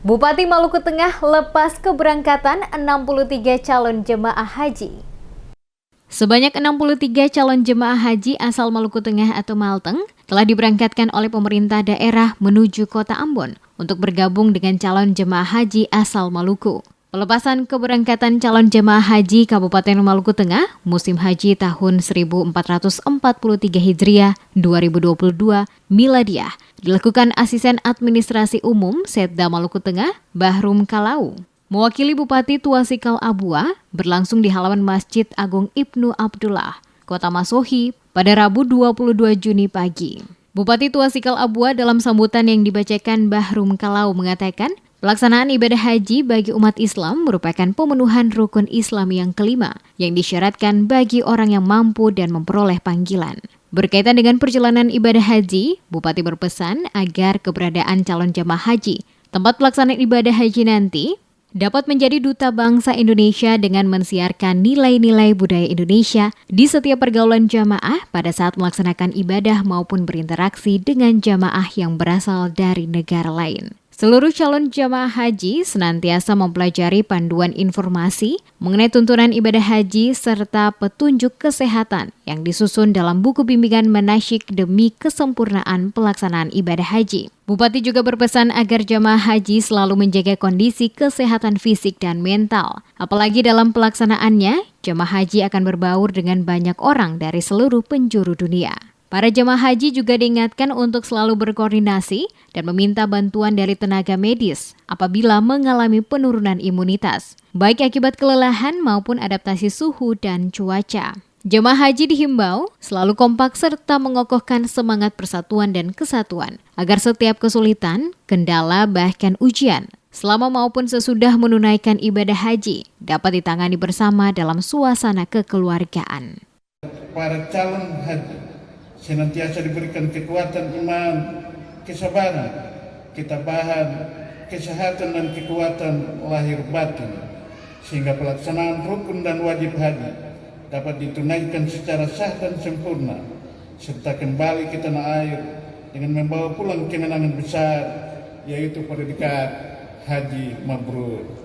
Bupati Maluku Tengah lepas keberangkatan 63 calon jemaah haji. Sebanyak 63 calon jemaah haji asal Maluku Tengah atau Malteng telah diberangkatkan oleh pemerintah daerah menuju kota Ambon untuk bergabung dengan calon jemaah haji asal Maluku. Pelepasan keberangkatan calon jemaah haji Kabupaten Maluku Tengah musim haji tahun 1443 Hijriah 2022 Miladiah dilakukan Asisten Administrasi Umum Setda Maluku Tengah Bahrum Kalau. Mewakili Bupati Tuasikal Abua berlangsung di halaman Masjid Agung Ibnu Abdullah, Kota Masohi pada Rabu 22 Juni pagi. Bupati Tuasikal Abua dalam sambutan yang dibacakan Bahrum Kalau mengatakan, pelaksanaan ibadah haji bagi umat Islam merupakan pemenuhan rukun Islam yang kelima yang disyaratkan bagi orang yang mampu dan memperoleh panggilan. Berkaitan dengan perjalanan ibadah haji, Bupati berpesan agar keberadaan calon jemaah haji tempat pelaksanaan ibadah haji nanti dapat menjadi duta bangsa Indonesia dengan mensiarkan nilai-nilai budaya Indonesia di setiap pergaulan jamaah pada saat melaksanakan ibadah maupun berinteraksi dengan jamaah yang berasal dari negara lain. Seluruh calon jamaah haji senantiasa mempelajari panduan informasi mengenai tuntunan ibadah haji serta petunjuk kesehatan yang disusun dalam buku bimbingan manasyik demi kesempurnaan pelaksanaan ibadah haji. Bupati juga berpesan agar jamaah haji selalu menjaga kondisi kesehatan fisik dan mental. Apalagi dalam pelaksanaannya, jamaah haji akan berbaur dengan banyak orang dari seluruh penjuru dunia. Para jemaah haji juga diingatkan untuk selalu berkoordinasi dan meminta bantuan dari tenaga medis apabila mengalami penurunan imunitas, baik akibat kelelahan maupun adaptasi suhu dan cuaca. Jemaah haji dihimbau selalu kompak serta mengokohkan semangat persatuan dan kesatuan agar setiap kesulitan, kendala, bahkan ujian selama maupun sesudah menunaikan ibadah haji dapat ditangani bersama dalam suasana kekeluargaan. Para calon haji senantiasa diberikan kekuatan iman, kesabaran, ketabahan, kesehatan dan kekuatan lahir batin, sehingga pelaksanaan rukun dan wajib haji dapat ditunaikan secara sah dan sempurna, serta kembali ke tanah air dengan membawa pulang kemenangan besar, yaitu predikat Haji Mabrur.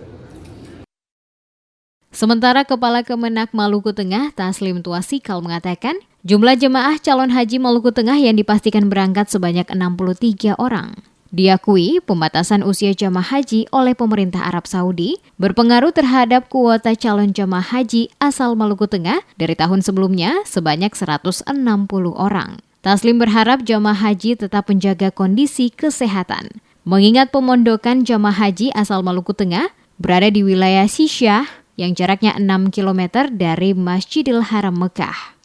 Sementara Kepala Kemenak Maluku Tengah Taslim Tuasikal mengatakan, jumlah jemaah calon haji Maluku Tengah yang dipastikan berangkat sebanyak 63 orang. Diakui pembatasan usia jemaah haji oleh pemerintah Arab Saudi berpengaruh terhadap kuota calon jemaah haji asal Maluku Tengah dari tahun sebelumnya sebanyak 160 orang. Taslim berharap jemaah haji tetap menjaga kondisi kesehatan, mengingat pemondokan jemaah haji asal Maluku Tengah berada di wilayah Sisyah yang jaraknya 6 km dari Masjidil Haram Mekah.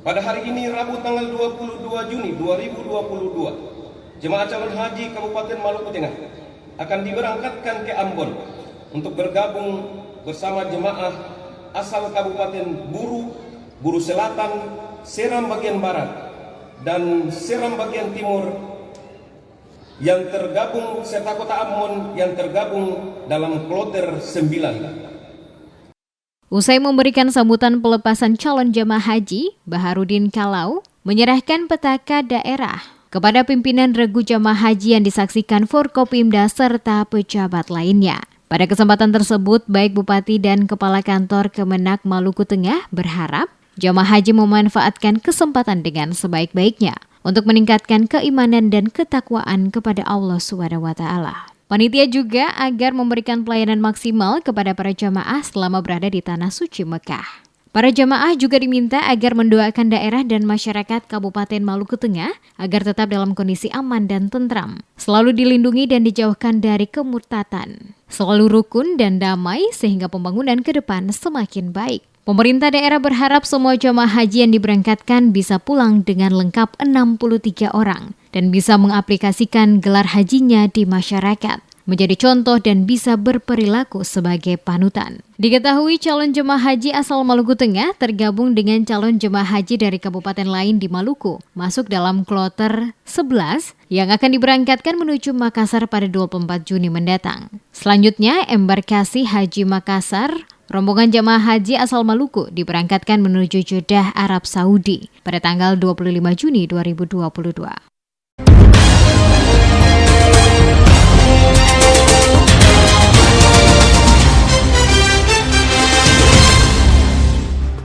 Pada hari ini Rabu tanggal 22 Juni 2022, jemaah calon haji Kabupaten Maluku Tengah akan diberangkatkan ke Ambon untuk bergabung bersama jemaah asal Kabupaten Buru Selatan, Seram bagian Barat, dan Seram bagian Timur yang tergabung serta Kota Ambon yang tergabung dalam kloter 9. Usai memberikan sambutan pelepasan calon jemaah haji, Baharudin Kalau menyerahkan petaka daerah kepada pimpinan regu jemaah haji yang disaksikan Forkopimda serta pejabat lainnya. Pada kesempatan tersebut, baik Bupati dan Kepala Kantor Kemenak Maluku Tengah berharap jemaah haji memanfaatkan kesempatan dengan sebaik-baiknya untuk meningkatkan keimanan dan ketakwaan kepada Allah SWT. Panitia juga agar memberikan pelayanan maksimal kepada para jamaah selama berada di Tanah Suci Mekah. Para jamaah juga diminta agar mendoakan daerah dan masyarakat Kabupaten Maluku Tengah agar tetap dalam kondisi aman dan tentram, selalu dilindungi dan dijauhkan dari kemurtatan, selalu rukun dan damai sehingga pembangunan ke depan semakin baik. Pemerintah daerah berharap semua jamaah haji yang diberangkatkan bisa pulang dengan lengkap 63 orang dan bisa mengaplikasikan gelar hajinya di masyarakat, menjadi contoh dan bisa berperilaku sebagai panutan. Diketahui calon jemaah haji asal Maluku Tengah tergabung dengan calon jemaah haji dari kabupaten lain di Maluku, masuk dalam kloter 11 yang akan diberangkatkan menuju Makassar pada 24 Juni mendatang. Selanjutnya, embarkasi Haji Makassar rombongan jemaah haji asal Maluku diberangkatkan menuju Jeddah, Arab Saudi pada tanggal 25 Juni 2022.